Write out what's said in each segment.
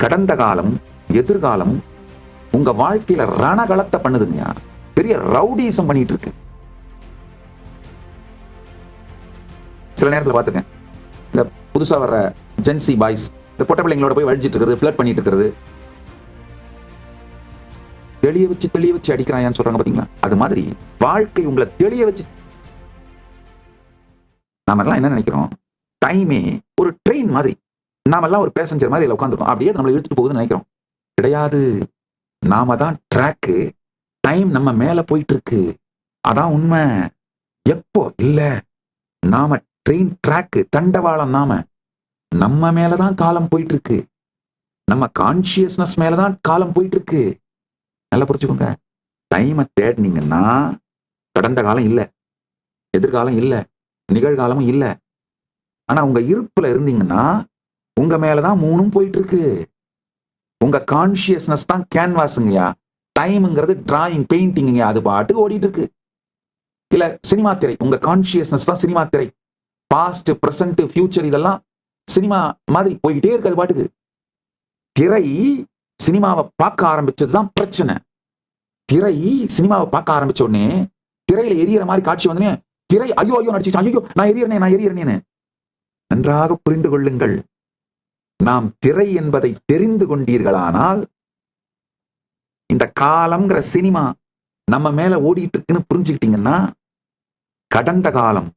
கடந்த காலம் எதிர்காலம் உங்க வாழ்க்கையில ரணகளத்தை பண்ணுதுங்க. பெரிய ரவுடிசம் பண்ணிட்டு இருக்கு. சில நேரத்தில் பார்த்துருக்கேன், இந்த புதுசா வர்ற ஜென்சி பாய்ஸ் இந்த பொட்ட பிள்ளைங்களோட போய் வழிச்சிட்டு இருக்கிறது, ஃபிளர்ட் பண்ணிட்டு இருக்கிறது, தெளிய வச்சு அடிக்கிறாயான்னு சொல்றாங்க பாத்தீங்களா? அது மாதிரி வாழ்க்கை உங்களை தெளிய வச்சு. நாம எல்லாம் என்ன நினைக்கிறோம், டைமே ஒரு ட்ரெயின் மாதிரி, நாம எல்லாம் ஒரு பேசஞ்சர் மாதிரி உட்காந்துருக்கோம், அப்படியே நம்மளை இழுத்துட்டு போகுதுன்னு நினைக்கிறோம். கிடையாது, நாம தான் ட்ராக்கு, டைம் நம்ம மேல போயிட்டு இருக்கு. அதான் உண்மை. எப்போ இல்ல, நாம ட்ரெயின் ட்ராக்கு, தண்டவாளம், நம்ம மேலதான் காலம் போயிட்டு இருக்கு. நம்ம கான்சியஸ்னஸ் மேலதான் காலம் போயிட்டு இருக்கு. நல்லா புரிச்சுக்கோங்க. டைமை தேடினீங்கன்னா கடந்த காலம் இல்ல, எதிர்காலம் இல்ல, நிகழ்காலமும் இல்ல. ஆனா உங்க இருப்புல இருந்தீங்கன்னா உங்க மேலதான் மூணும் போயிட்டு இருக்கு. உங்க கான்சியஸ்னஸ் தான் கேன்வாஸுங்கயா. டைம்ங்கிறது டிராயிங், பெயிண்டிங்க, அது பாட்டுக்கு ஓடிட்டு இருக்கு. இல்ல சினிமா திரை, உங்க கான்சியஸ்னஸ் தான் சினிமா திரை. பாஸ்ட், பிரசன்ட், ஃபியூச்சர் இதெல்லாம் சினிமா மாதிரி போய்கிட்டே இருக்கு. அது பாட்டுக்கு திரை சினிமாவை பார்க்க ஆரம்பிச்சதுதான் பிரச்சனை. திரை சினிமாவை பார்க்க ஆரம்பிச்ச உடனே திரையில எரியற மாதிரி காட்சி வந்து திரை ஐயோ நடிச்சு, ஐயோ நான் எரியறேனே. நன்றாக புரிந்து கொள்ளுங்கள். நாம் திரை என்பதை தெரிந்து கொண்டீர்களானால் இந்த காலம்ங்கிற சினிமா நம்ம மேல ஓடிட்டு இருக்குன்னு புரிஞ்சுக்கிட்டீங்கன்னா கடந்த காலம்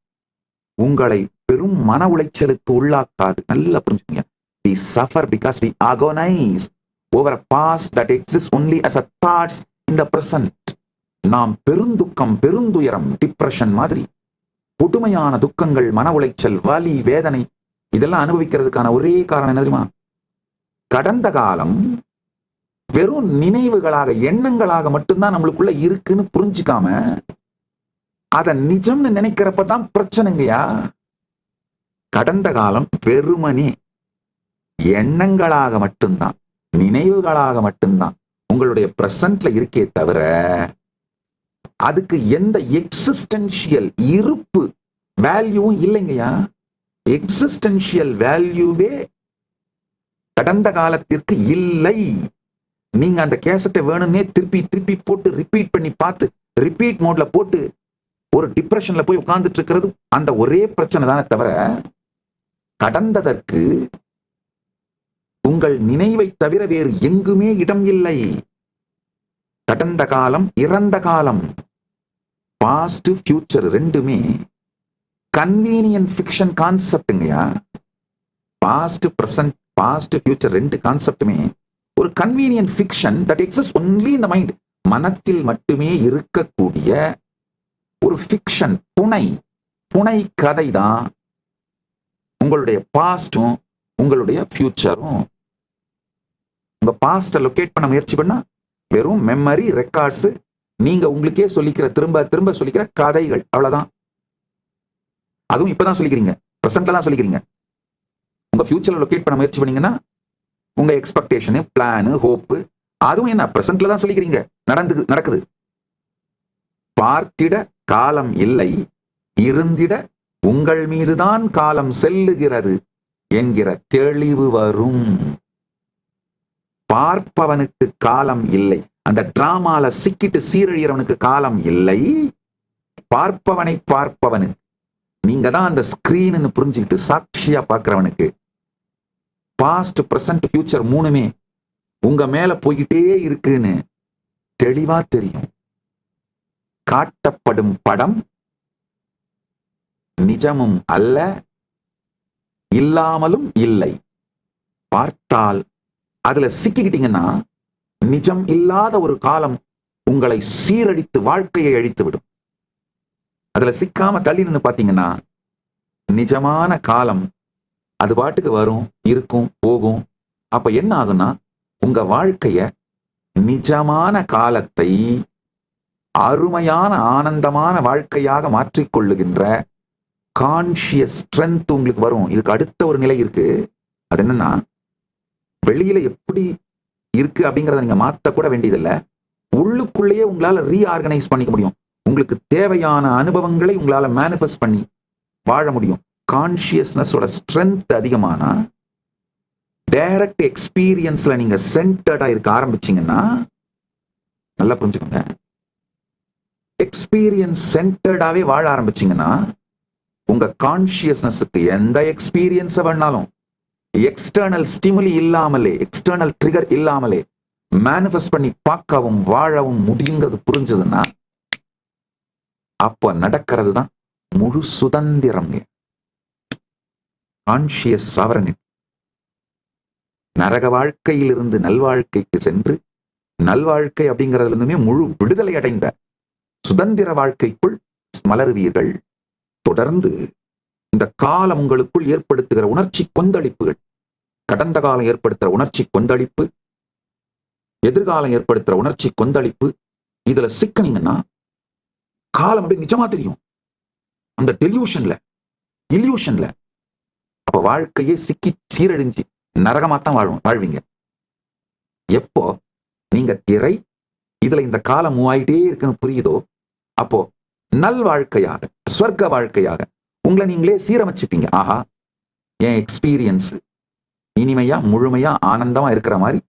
உங்களை பெரும் மன உளைச்சலுக்கு உள்ளாக்காது. நல்லா புரிஞ்சுக்கங்க. We suffer because we agonize over a past that exists only as a thoughts in the present. நாம் பெருந்துக்கம், பெருந்துயரம், டிப்ரெஷன் மாதிரி கொடுமையான துக்கங்கள், மன உளைச்சல், வலி, வேதனை இதெல்லாம் அனுபவிக்கிறதுக்கான ஒரே காரணம் என்ன தெரியுமா? கடந்த காலம் வெறும் நினைவுகளாக, எண்ணங்களாக மட்டும்தான் நம்மளுக்குள்ள இருக்குன்னு புரிஞ்சுக்காம அத நிஜம்னு நினைக்கிறப்பதான் பிரச்சனைங்கயா. கடந்த காலம் வெறுமனே எண்ணங்களாக மட்டும்தான், நினைவுகளாக மட்டும்தான் உங்களுடைய பிரசன்ட்ல இருக்கே தவிர அதுக்கு எந்த எக்ஸிஸ்டென்ஷியல் இருப்பு வேல்யூவும் இல்லைங்கயா. எக்ஸிஸ்டென்ஷியல் வேல்யூவே கடந்த காலத்திற்கு இல்லை. நீங்க அந்த கேசட்டை வேணும்னே திருப்பி போட்டு ரிப்பீட் பண்ணி பார்த்து, ரிப்பீட் மோட்ல போட்டு ஒரு டிப்ரெஷன்ல போய் உட்கார்ந்துட்டு இருக்கிறது அந்த ஒரே பிரச்சனை தானே தவிர கடந்ததற்கு உங்கள் நினைவை தவிர வேறு எங்குமே இடம் இல்லை. கடந்த காலம், இறந்த காலம், பாஸ்ட், ஃபியூச்சர் ரெண்டுமே கன்வீனியன்ட் ஃபிக்ஷன் கான்செப்டுங்கயா. பாஸ்ட், பிரசன்ட், பாஸ்ட், ஃபியூச்சர் ரெண்டு கான்செப்டுமே ஒரு convenient fiction that exist only in the mind. மனத்தில் மட்டுமே இருக்கக்கூடிய ஒரு ஃபிக்ஷன், புனை கதை தான் உங்களுடைய பாஸ்டும் உங்களுடைய ஃபியூச்சரும். உங்க பாஸ்ட லொகேட் பண்ண முயற்சி பண்ணா வெறும் மெமரி, ரெக்கார்ட்ஸ், நீங்க உங்களுக்கே சொல்லிக்கிற, திரும்ப சொல்லிக்கிற கதைகள், அவ்வளவுதான். அதுவும் இப்பதான் சொல்லிக்கிறீங்க, பிரசன்ட்ல தான் சொல்லிக்கிறீங்க. உங்க ஃபியூச்சர்ல லொகேட் பண்ண முயற்சி பண்ணீங்கன்னா உங்க எக்ஸ்பெக்டேஷனு, பிளானு, ஹோப்பு, அதுவும் என்ன பிரசன்ட்ல தான் சொல்லிக்கிறீங்க, நடக்குது. பார்த்திட காலம் இல்லை, இருந்திட உங்கள் மீதுதான் காலம் செல்லுகிறது என்கிற தெளிவு வரும். பார்ப்பவனுக்கு காலம் இல்லை, அந்த டிராமால சிக்கிட்டு சீரழியறவனுக்கு காலம் இல்லை. பார்ப்பவனுக்கு நீங்க தான் அந்த ஸ்கிரீன் புரிஞ்சுக்கிட்டு சாட்சியா பார்க்கிறவனுக்கு பாஸ்ட், பிரசன்ட், ஃபியூச்சர் மூணுமே உங்க மேல போய்கிட்டே இருக்குன்னு தெளிவா தெரியும். காட்டப்படும் படம் நிஜமும் அல்ல, இல்லாமலும் இல்லை. பார்த்தால் அதுல சிக்கிக்கிட்டீங்கன்னா நிஜம் இல்லாத ஒரு காலம் உங்களை சீரழித்து வாழ்க்கையை அழித்து விடும். அதுல சிக்காம தள்ளி நின்று பாத்தீங்கன்னா நிஜமான காலம் அது பாட்டுக்கு வரும், இருக்கும், போகும். அப்ப என்ன ஆகும்னா உங்க வாழ்க்கைய, நிஜமான காலத்தை அருமையான ஆனந்தமான வாழ்க்கையாக மாற்றிக்கொள்ளுகின்ற கான்சியஸ் ஸ்ட்ரென்த் உங்களுக்கு வரும். இதுக்கு அடுத்த ஒரு நிலை இருக்கு. அது என்னன்னா, வெளியில எப்படி இருக்கு அப்படிங்கறத நீங்க மாத்த கூட வேண்டியதில்லை. உள்ளுக்குள்ளேயே உங்களால ரீஆர்கனைஸ் பண்ணிக்க முடியும். உங்களுக்கு தேவையான அனுபவங்களை உங்களால மேனிஃபெஸ்ட் பண்ணி வாழ முடியும். கான்சியஸ்னஸோட ஸ்ட்ரென்த் அதிகமானா டைரக்ட் எக்ஸ்பீரியன்ஸ்ல நீங்க சென்டர்டா இருக்க ஆரம்பிச்சீங்கன்னா, நல்லா புரிஞ்சுக்கோங்க, எக்ஸ்பீரியன்ஸ் சென்டர்டாவே வாழ ஆரம்பிச்சீங்கன்னா, உங்க கான்சியஸ்னஸுக்கு எந்த எக்ஸ்பீரியன்ஸ் வேணாலும் எக்ஸ்டர்னல் ஸ்டிமுலி இல்லாமலே, எக்ஸ்டர்னல் ட்ரிகர் இல்லாமலே மேனிஃபெஸ்ட் பண்ணி பார்க்கவும் வாழவும் முடியுங்கிறது புரிஞ்சதுன்னா, அப்ப நடக்கிறது தான் முழு சுதந்திரம். Conscious sovereignty. நரக வாழ்க்கையிலிருந்து நல்வாழ்க்கைக்கு சென்று, நல்வாழ்க்கை அப்படிங்கிறதுல இருந்துமே முழு விடுதலை அடைந்த சுதந்திர வாழ்க்கைக்குள் மலருவீர்கள். தொடர்ந்து இந்த காலம் உங்களுக்குள் ஏற்படுத்துகிற உணர்ச்சி கொந்தளிப்புகள், கடந்த காலம் ஏற்படுத்துகிற உணர்ச்சி கொந்தளிப்பு, எதிர்காலம் ஏற்படுத்துற உணர்ச்சி கொந்தளிப்பு, இதுல சிக்கனீங்கன்னா காலம் அப்படி நிஜமா தெரியும். அந்த டெல்யூஷன்ல, இல்யூஷன்ல அப்ப வாழ்க்கையே சிக்கி சீரழிஞ்சு நரகமாத்தான் வாழ்வீங்க. எப்போ நீங்க திரை இதுல இந்த காலம் மூவாயிட்டே இருக்குன்னு புரியுதோ, அப்போ நல் வாழ்க்கையாக, ஸ்வர்க்க வாழ்க்கையாக உங்களை நீங்களே சீரமைச்சுப்பீங்க. ஆஹா, என் எக்ஸ்பீரியன்ஸ் இனிமையா முழுமையா ஆனந்தமா இருக்கிற மாதிரி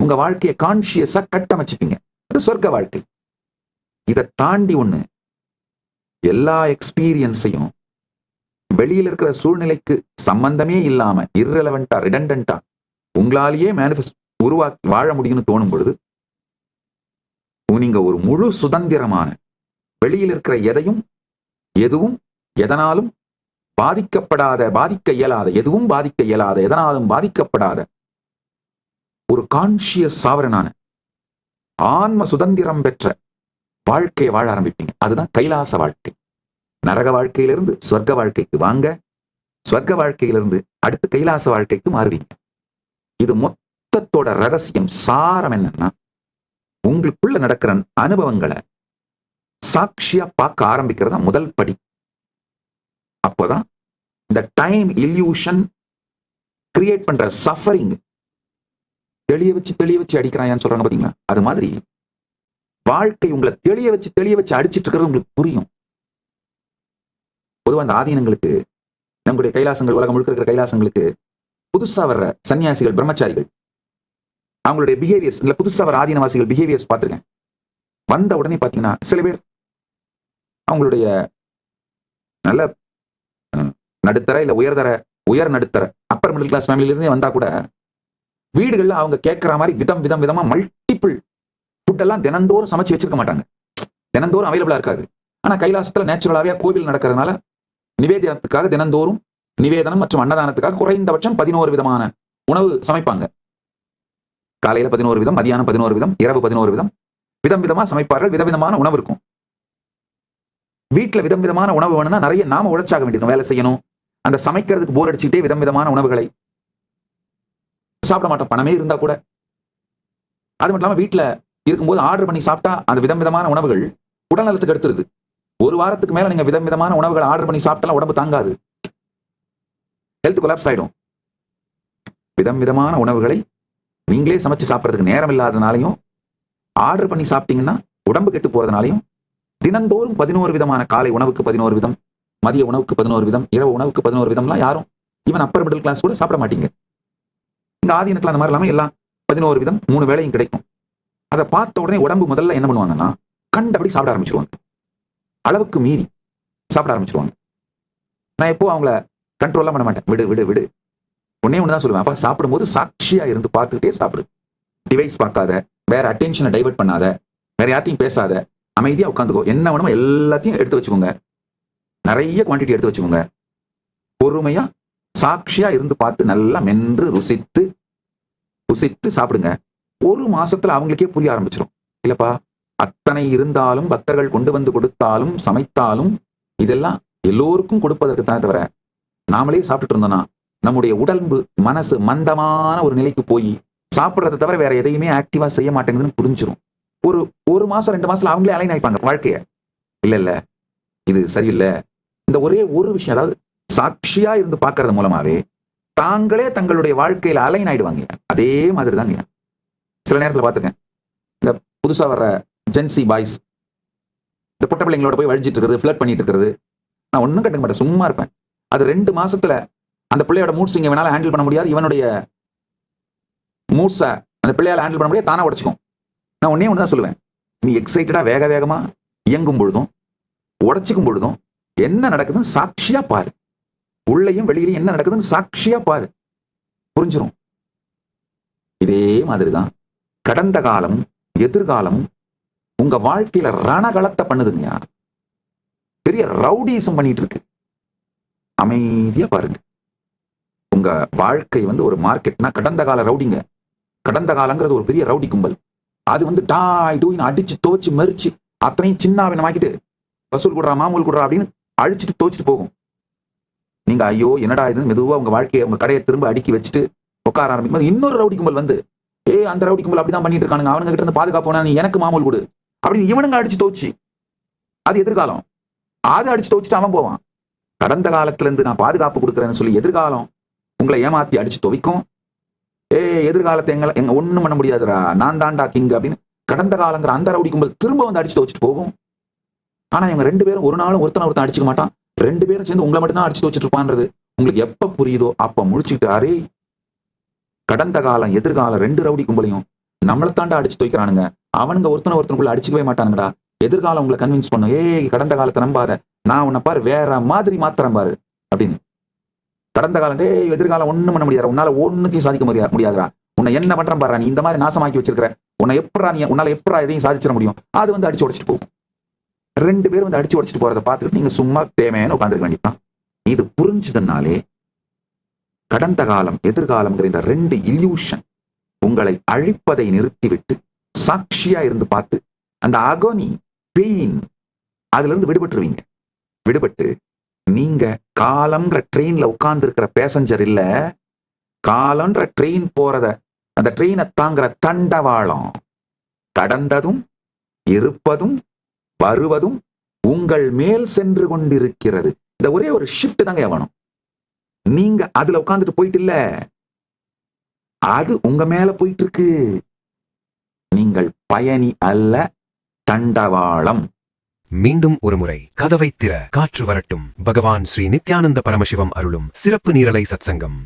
உங்க வாழ்க்கையை கான்சியஸா கட்டமைச்சுப்பீங்க. அது சொர்க்க வாழ்க்கை. இதை தாண்டி ஒண்ணு, எல்லா எக்ஸ்பீரியன்ஸையும் வெளியில் இருக்கிற சூழ்நிலைக்கு சம்பந்தமே இல்லாம இர்ரெலவெண்டா, ரிடண்டன்டா உங்களாலேயே மேனிஃபெஸ்ட் உருவாக்கி வாழ முடியும்னு தோணும் பொழுது, நீங்க ஒரு முழு சுதந்திரமான, வெளியில் இருக்கிற எதையும் எதுவும் எதனாலும் பாதிக்க இயலாத, எதுவும் பாதிக்க இயலாத, எதனாலும் பாதிக்கப்படாத ஒரு கான்சியஸ் சாவரனான ஆன்ம சுதந்திரம் பெற்ற வாழ்க்கையை வாழ ஆரம்பிப்பீங்க. அதுதான் கைலாச வாழ்க்கை. நரக வாழ்க்கையிலிருந்து சொர்க்க வாழ்க்கைக்கு வாங்க, சொர்க்க வாழ்க்கையிலிருந்து அடுத்து கைலாச வாழ்க்கைக்கு மாறுவீங்க. இது மொத்தத்தோட ரகசியம், சாரம் என்னன்னா, உங்களுக்குள்ள நடக்கிற அனுபவங்களை சாட்சியா பார்க்க ஆரம்பிக்கிறதா முதல் படி. அப்போதான் இந்த டைம் இல்யூஷன் கிரியேட் பண்ற சஃபரிங் தெளிய வச்சு அடிக்கிறான்னு சொல்றாங்க பாத்தீங்களா, அது மாதிரி வாழ்க்கை உங்களை தெளிய வச்சு அடிச்சிட்டு இருக்கிறது உங்களுக்கு புரியும். பொதுவா அந்த ஆதீனங்களுக்கு, நம்முடைய கைலாசங்கள், உலகம் முழுக்க இருக்கிற கைலாசங்களுக்கு புதுசா வர்ற சன்னியாசிகள், பிரம்மச்சாரிகள், அவங்களுடைய பிஹேவியர்ஸ், இல்ல புதுசா வர ஆதீனவாசிகள் பிஹேவியர்ஸ் பார்த்திருக்கேன். வந்த உடனே பாத்தீங்கன்னா சில பேர் அவங்களுடைய நல்ல நடுத்தர இல்ல உயர் நடுத்தர அப்பர் மிடில் கிளாஸ் ஃபேமிலில இருந்தே வந்தா கூட, வீடுகள்ல அவங்க கேட்கிற மாதிரி விதமா மல்டிபிள் ஃபுட் எல்லாம் தினந்தோறும் சமைச்சு வச்சிருக்க மாட்டாங்க. தினந்தோறும் அவைலபிளா இருக்காது. ஆனா கைலாசத்துல நேச்சுரலாவே கோவில் நடக்கிறதுனால நிவேதனத்துக்காக தினந்தோறும் நிவேதனம் மற்றும் அன்னதானத்துக்காக குறைந்தபட்சம் 11 விதமான உணவு சமைப்பாங்க. காலையில 11 விதம், மதியானம் 11 விதம், இரவு 11 விதம், விதமா சமைப்பார்கள். விதவிதமான உணவு இருக்கும். வீட்டுல விதமான உணவு வேணும்னா நிறைய நாம உழைச்சாக வேண்டியிருக்கும், வேலை செய்யணும். அந்த சமைக்கிறதுக்கு போர் அடிச்சுக்கிட்டே விதமான உணவுகளை சாப்பிட மாட்டோம், பணமே இருந்தா கூட. அது மட்டும் இல்லாம வீட்டுல இருக்கும்போது ஆர்டர் பண்ணி சாப்பிட்டா அந்த விதமான உணவுகள் உடல் நலத்துக்கு எடுத்துருது. ஒரு வாரத்துக்கு மேல நீங்க விதமான உணவுகளை ஆர்டர் பண்ணி சாப்பிட்டாலும் உடம்பு தாங்காது, ஹெல்த் கொலாப்ஸ் ஆயிடும். விதமான உணவுகளை நீங்களே சமைச்சு சாப்பிட்றதுக்கு நேரம் இல்லாதனாலையும், ஆர்டர் பண்ணி சாப்பிட்டீங்கன்னா உடம்பு கெட்டு போறதுனாலையும், தினந்தோறும் 11 விதமான, காலை உணவுக்கு 11 விதம், மதிய உணவுக்கு 11 விதம், இரவு உணவுக்கு 11 விதம்லாம் யாரும் ஈவன் அப்பர் மிடில் கிளாஸ் கூட சாப்பிட மாட்டீங்க. இந்த ஆதீனத்துல அந்த மாதிரி இல்லாம எல்லாம் 11 விதம் 3 வேளையும் கிடைக்கும். அதை பார்த்த உடனே உடம்பு முதல்ல என்ன பண்ணுவாங்கன்னா, கண்டபடி சாப்பிட ஆரம்பிச்சிருவாங்க. அளவுக்கு மீறி சாப்பிட ஆரம்பிச்சிருவாங்க. நான் எப்போ அவங்கள கண்ட்ரோல்லாம் பண்ண மாட்டேன். விடு ஒன்னே ஒண்ணுதான் சொல்லுவேன், அப்ப சாப்பிடும்போது சாட்சியா இருந்து பார்த்துக்கிட்டே சாப்பிடு. டிவைஸ் பார்க்காத, வேற அட்டென்ஷனை டைவர்ட் பண்ணாத, வேற யார்ட்டையும் பேசாத, அமைதியா உட்காந்துக்கோ. என்ன வேணுமோ எல்லாத்தையும் எடுத்து வச்சுக்கோங்க, நிறைய குவான்டிட்டி எடுத்து வச்சுக்கோங்க. பொறுமையா சாட்சியா இருந்து பார்த்து நல்லா மென்று ருசித்து சாப்பிடுங்க. 1 மாசத்துல அவங்களுக்கே புரிய ஆரம்பிச்சிடும். இல்லப்பா, அத்தனை இருந்தாலும், பக்தர்கள் கொண்டு வந்து கொடுத்தாலும், சமைத்தாலும், இதெல்லாம் எல்லோருக்கும் கொடுப்பதற்கு தான் தவிர நாமளே சாப்பிட்டுட்டு இருந்தோம்னா நம்முடைய உடம்பு மனசு மந்தமான ஒரு நிலைக்கு போய் சாப்பிட்றதை தவிர வேற எதையுமே ஆக்டிவா செய்ய மாட்டேங்குதுன்னு புரிஞ்சிடும். ஒரு மாசம் 2 மாசத்துல அவங்களே அலைன் ஆயிப்பாங்க வாழ்க்கைய. இல்ல இது சரியில்லை. இந்த ஒரே ஒரு விஷயம், அதாவது சாட்சியா இருந்து பார்க்கறது மூலமாவே தாங்களே தங்களுடைய வாழ்க்கையில அலைன் ஆயிடுவாங்க. அதே மாதிரி தாங்க சில நேரத்துல பார்த்துருக்கேன், இந்த புதுசா வர்ற ஜென்சி பாய்ஸ் இந்த பொட்ட பிள்ளைங்களோட போய் வழிஞ்சிட்டு இருக்கிறது, ஃபிளர்ட் பண்ணிட்டு இருக்கிறது, நான் ஒன்றும் கண்டுக்க மாட்டேன், சும்மா இருப்பேன். அது 2 மாசத்துல அந்த பிள்ளையோட மூட் ஸ்விங்கை வேணாலும் ஹேண்டில் பண்ண முடியாது, இவனுடைய மூசை அந்த பிள்ளையால ஹேண்டில் பண்ண முடியாது, தானா உடச்சுக்கும். நான் ஒன்னே ஒன்று தான் சொல்லுவேன், நீ எக்ஸைட்டடா வேக வேகமா இயங்கும் பொழுதும் உடச்சிக்கும் பொழுதும் என்ன நடக்குதுன்னு சாட்சியா பாரு. உள்ளேயும் வெளியிலையும் என்ன நடக்குதுன்னு சாட்சியா பாரு, புரிஞ்சிடும். இதே மாதிரிதான் கடந்த காலமும் எதிர்காலமும் உங்க வாழ்க்கையில ரணகளத்தை பண்ணுதுங்க. பெரிய ரவுடிசம் பண்ணிட்டு இருக்கு. அமைதியா பாருங்க. உங்க வாழ்க்கை ஒரு மார்க்கெட்னா கடந்த கால ரவுடிங்க. கடந்த காலங்கிறது ஒரு பெரிய ரவுடி கும்பல். அது டாய் டூயின்னு அடிச்சு துவச்சு மெரிச்சு அத்தனையும் சின்னாவினமாக்கிட்டு வசூல் குடுறா மாமூல் குடுறா அப்படின்னு அழிச்சிட்டு துவச்சிட்டு போகும். நீங்க ஐயோ என்னடா இதுன்னு மெதுவா உங்க வாழ்க்கையை உங்க கடையை திரும்ப அடுக்கி வச்சுட்டு உட்கார ஆரம்பிக்கும் போது இன்னொரு ரவுடி கும்பல் அந்த ரவுடி கும்பல் அப்படிதான் பண்ணிட்டு இருக்கானுங்க, அவனுங்க கிட்ட இருந்து பாதுகாப்பு நீ எனக்கு மாமூல் கொடு அப்படின்னு இவனுங்க அடிச்சு துவச்சு, அது எதிர்காலம். அது அடிச்சு துவச்சிட்டு அவன் போவான். கடந்த காலத்துல இருந்து நான் பாதுகாப்பு கொடுக்குறேன்னு சொல்லி எதிர்காலம் உங்களை ஏமாத்தி அடிச்சு துவைக்கும். எதிர்காலத்தை எங்க ஒண்ணும் பண்ண முடியாதுடா, நான் தான்டா கிங் அப்படின்னு கடந்த காலங்கிற அந்த ரவுடி கும்பல் திரும்ப அடிச்சு துவச்சிட்டு போகும். ஆனா இவங்க ரெண்டு பேரும் ஒரு நாளும் ஒருத்தன் அடிச்சுக்க மாட்டான். ரெண்டு பேரும் சேர்ந்து உங்களை மட்டும் தான் அடிச்சு துவச்சிட்டு இருப்பான்றது உங்களுக்கு எப்ப புரியுதோ அப்ப முடிச்சுக்கிட்டாரே. கடந்த காலம் எதிர்காலம் ரெண்டு ரவுடி கும்பலையும் நம்மளை தாண்டா அடிச்சு துவைக்கிறானுங்க, அவனுங்க ஒருத்தனுக்குள்ள அடிச்சுக்கவே மாட்டானுங்கடா. எதிர்காலம் உங்களை கன்வின்ஸ் பண்ணும், கடந்த காலத்தை நம்பாத, நான் உன்னை பாரு வேற மாதிரி மாத்திரம் பாரு அப்படின்னு. கடந்த காலம் எதிர்காலம் ஒண்ணும் பண்ண முடியாது, உன்னால ஒன்னுத்தையும் சாதிக்க முடியாதுடா, உன்னை என்ன பண்றேன் பாரு, நீ இந்த மாதிரி நாசமாக்கி வச்சிருக்கிற, உன்னால எப்படா எதையும் சாதிச்சிட முடியும், அது அடிச்சு உடைச்சிட்டு போகும். ரெண்டு பேரும் அடிச்சு உடைச்சிட்டு போறதை பார்த்துட்டு நீங்க சும்மா தேவையான உட்காந்துருக்க வேண்டியதான். இது புரிஞ்சுதுனாலே கடந்த காலம் எதிர்காலம்ங்கிற இந்த ரெண்டு இல்யூஷன் உங்களை அழிப்பதை நிறுத்திவிட்டு சாட்சியா இருந்து பார்த்து அந்த அகோனி பெயின் அதுல இருந்து விடுபட்டுருவீங்க. விடுபட்டு நீங்க காலம்ன்ற ட்ரெயின்ல உட்கார்ந்து இருக்கிற பேசஞ்சர் இல்ல, காலம்ன்ற ட்ரெயின் போறத அந்த ட்ரெயினை தாங்குற தண்டவாளம். கடந்ததும் இருப்பதும் வருவதும் உங்கள் மேல் சென்று கொண்டிருக்கிறது. இந்த ஒரே ஒரு ஷிஃப்ட் தாங்க வேணும். நீங்க அதுல உட்கார்ந்துட்டு போயிட்டு இல்ல, அது உங்க மேல போயிட்டு இருக்கு. நீங்கள் பயணி அல்ல, தண்டவாளம். மீண்டும் ஒருமுறை கதவை திற, காற்று வரட்டும். பகவான் ஸ்ரீ நித்யானந்த பரமசிவம் அருளும் சிறப்பு நீரலை சத்சங்கம்.